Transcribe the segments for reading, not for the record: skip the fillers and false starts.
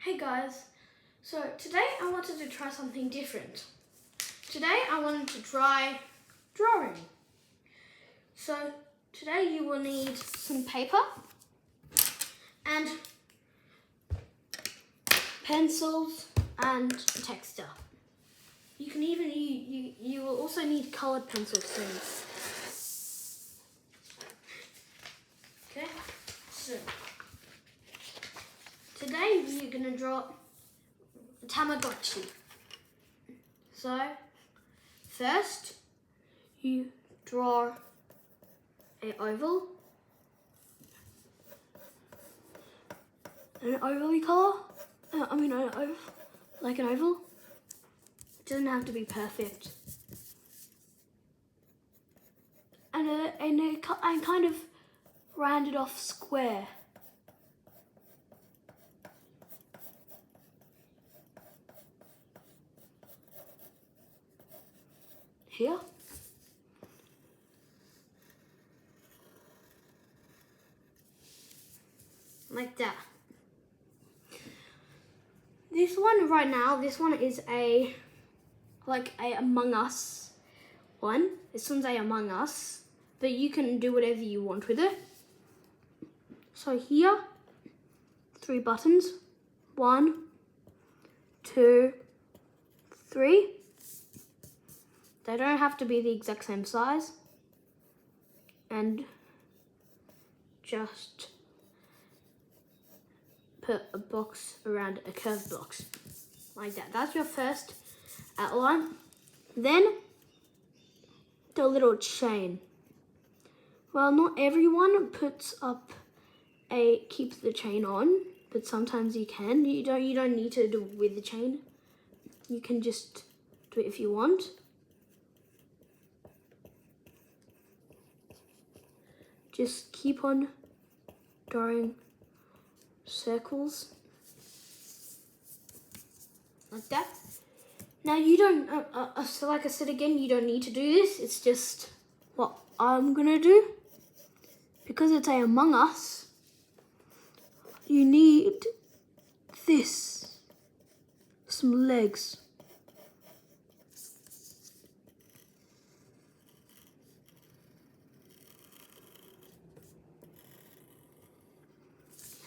Hey guys, so today I wanted to try something different. Today I wanted to try drawing. So today you will need some paper and pencils and a texture. You can even you will also need colored pencils soon. Okay, so today you're gonna draw a Tamagotchi. So first you draw an oval, an ovally color. Like an oval. It doesn't have to be perfect. And kind of rounded off square. Here. Like that. This one right now, this one is a Among Us one. This one's a Among Us, but you can do whatever you want with it. So here, 3 buttons. 1, 2, 3. They don't have to be the exact same size. And just put a box around a curved box. Like that. That's your first outline. Then the little chain. Well, not everyone keeps the chain on, but sometimes you can. You don't need to do it with the chain. You can just do it if you want. Just keep on drawing circles like that. Now you don't, so like I said again, you don't need to do this. It's just what I'm gonna do. Because it's a Among Us, you need this, some legs.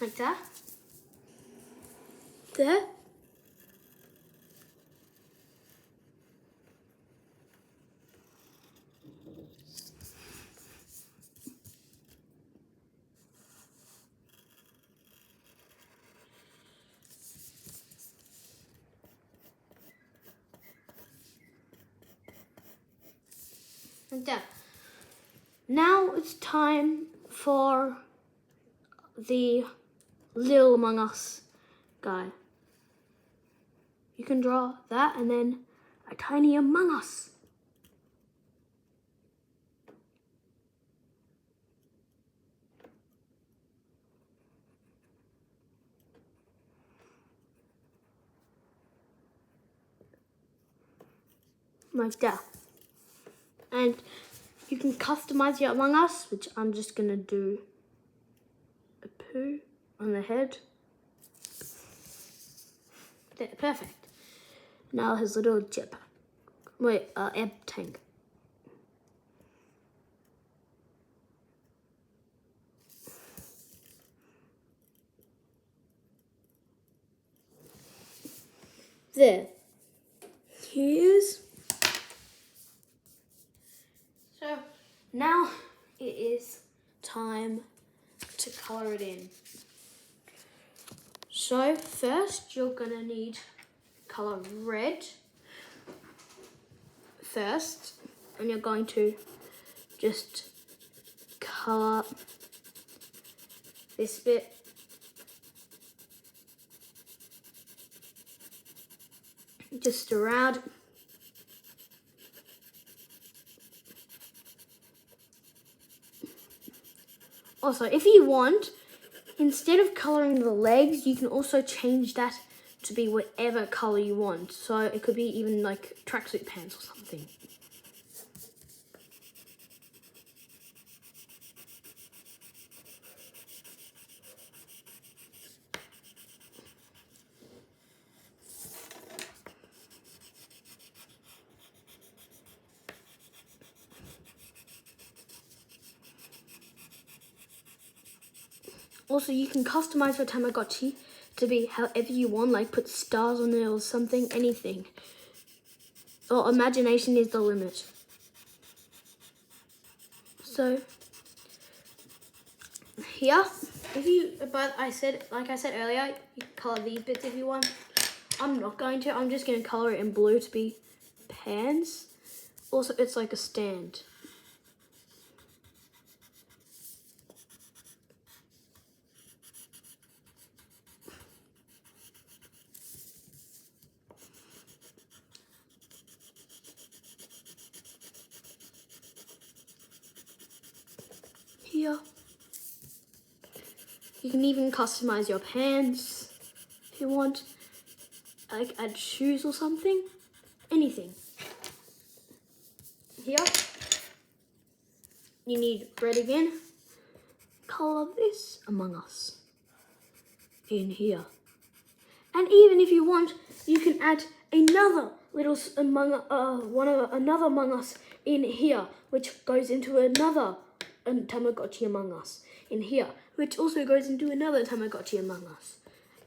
Like that. There. Like that. Now it's time for the little Among Us guy. You can draw that and then a tiny Among Us. Like that. And you can customize your Among Us, which I'm just gonna do a poo on the head. There, perfect. Now his little jetpack. Air tank. There. He is. So now it is time to color it in. So first you're gonna need color red first, and you're going to just color this bit. Just around. Also, if you want, instead of coloring the legs, you can also change that to be whatever color you want. So it could be even like tracksuit pants or something. Also, you can customize your Tamagotchi to be however you want, like put stars on it or something, anything. Or imagination is the limit. So here, like I said earlier, you can color these bits if you want. I'm not going to. I'm just going to color it in blue to be pants. Also, it's like a stand. Here. You can even customize your pants if you want. Like add shoes or something. Anything. Here. You need red again. Color this Among Us in here. And even if you want, you can add another little another Among Us in here, which goes into another Tamagotchi Among Us in here, which also goes into another Tamagotchi Among Us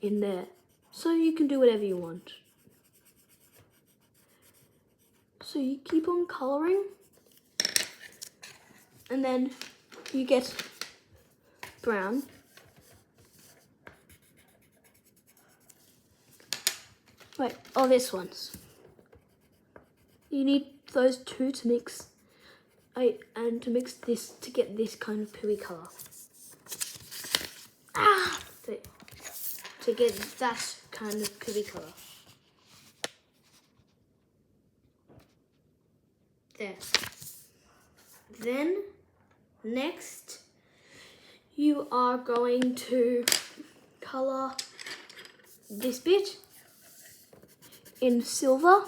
in there. So you can do whatever you want. So you keep on coloring, and then you get brown. Wait, oh, this one's. You need those two to mix, and to mix this to get this kind of pooey colour. To get that kind of pooey colour. There. Then, next, you are going to colour this bit in silver.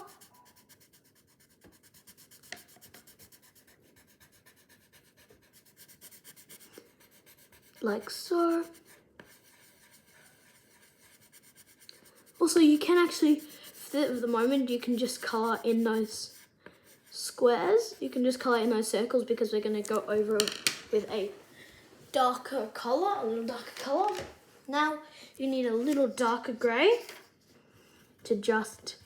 Like so. Also, you can actually, for the moment, you can just colour in those squares. You can just colour in those circles because we're going to go over with a darker colour, a little darker colour. Now, you need a little darker grey to just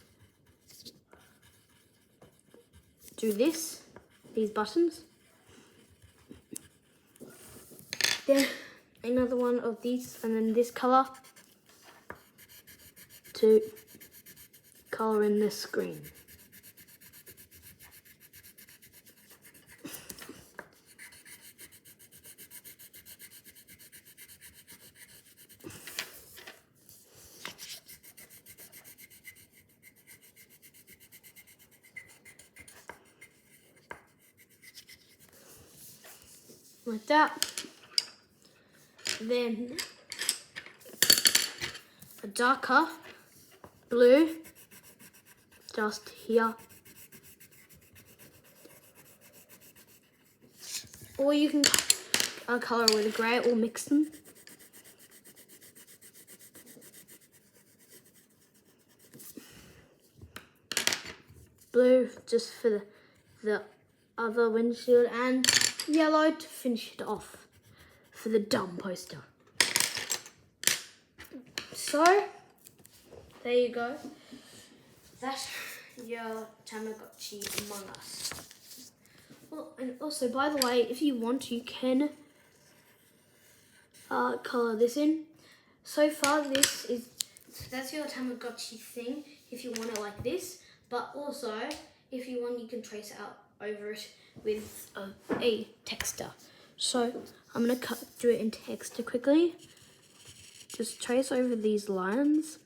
do this, these buttons. Then another one of these, and then this colour to colour in the screen. Like that. Then a darker blue just here. Or you can colour with a grey or mix them. Blue just for the other windshield, and yellow to finish it off for the dumb poster. So, there you go. That's your Tamagotchi Among Us. Well, and also, by the way, if you want, you can colour this in. So far, that's your Tamagotchi thing if you want it like this. But also, if you want, you can trace out over it with a texter. So I'm going to do it in texter quickly. Just trace over these lines.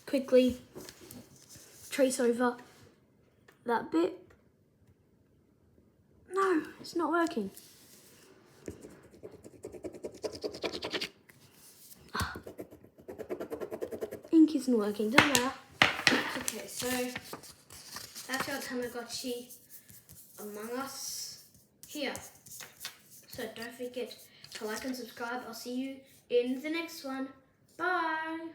quickly trace over that bit. No, it's not working. Ink isn't working, doesn't matter. Okay, so that's our Tamagotchi Among Us here. So don't forget to like and subscribe. I'll see you in the next one. Bye!